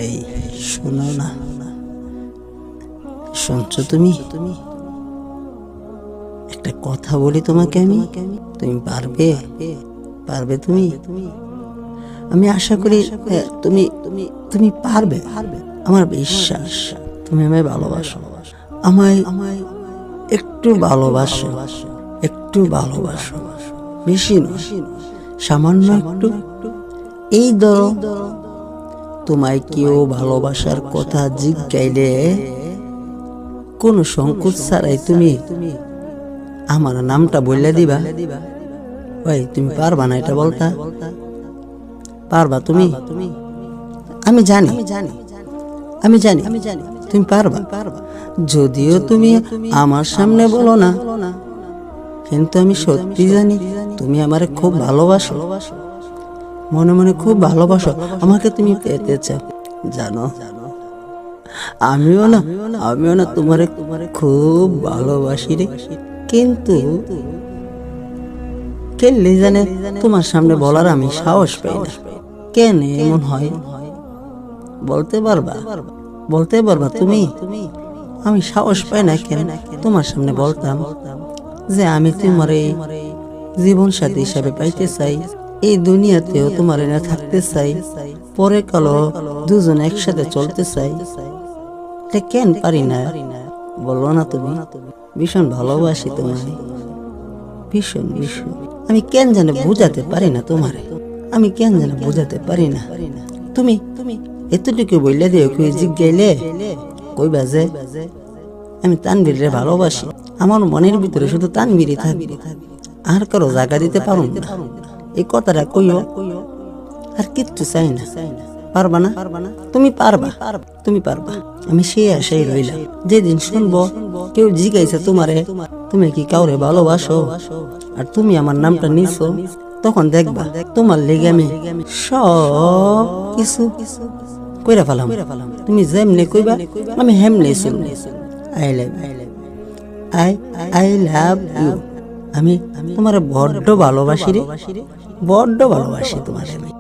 এই শোনো না, শুনছো তুমি? একটা কথা বলি তোমাকে আমি, তুমি পারবে? পারবে তুমি? আমি আশা করি তুমি তুমি তুমি পারবে। আমার বিশ্বাস তুমি আমায় ভালোবাসো। আমায় একটু ভালোবাসো, একটু ভালোবাসো, বেশি নয়, সামান্য একটু। এই ধরো, তোমায় কেউ ভালোবাসার কথা জিজ্ঞাইলে কোনো সংকোচ ছাড়াই তুমি আমার নামটা বললে দিবা। ওই তুমি পারবা না এটা বলতা? পারবা তুমি? আমি জানি, আমি জানি তুমি পারবা। যদিও তুমি আমার সামনে বলো না, কিন্তু আমি সত্যি জানি তুমি আমারে খুব ভালোবাসো, মনে মনে খুব ভালোবাসো। আমাকে তুমি পেতে চাও, জানো? আমিও না তোমারে খুব ভালোবাসি রে। কিন্তু কেলে জানে তোমার সামনে বলার আমি সাহস পাই না। কেন এমন হয় বলতে পারবা? বলতে পারবা তুমি? আমি সাহস পাই না কেন তোমার সামনে বলতাম যে আমি তোমার এই জীবন সাথী হিসাবে পাইতে চাই, এই দুনিয়াতেও তোমার এনে থাকতে চাই, পরে কালো দুজন একসাথে চলতে চাই। এটা কেন পারি না বলো না তুমি? ভীষণ ভালোবাসি তোমায়, ভীষণ ভীষণ। আমি কেন জানে বুঝাতে পারি না তোমারে, আমি কেন জানে বুঝাতে পারি না। তুমি এতটুকু বললে দিও, কেউ জিজ্ঞাইলে কইবা যে আমি তানভীরে ভালোবাসি। আমার মনের ভিতরে শুধু তানভীরই থাকবে, আর কারো জায়গা দিতে পারো না। এই কথাটা কইও, আর কিচ্ছু চাই না। পারবা না? তুমি পারবা, তুমি পারবা। আমি সেই আশাই রইলাম, যেদিন শুনবো কেউ জিজ্ঞাসা তোমারে তুমি কি কাউরে ভালোবাসো আর তুমি আমার নামটা নিছো, তখন দেখবা তোমার লেগে আমি সব কিছু কইরা ফেলাম। তুমি যেমনে কইবা আমি হেমনে শুনবো। I love I love you. আমি তোমার বড্ড ভালোবাসি রে, বড্ড ভালোবাসি তোমার আমি।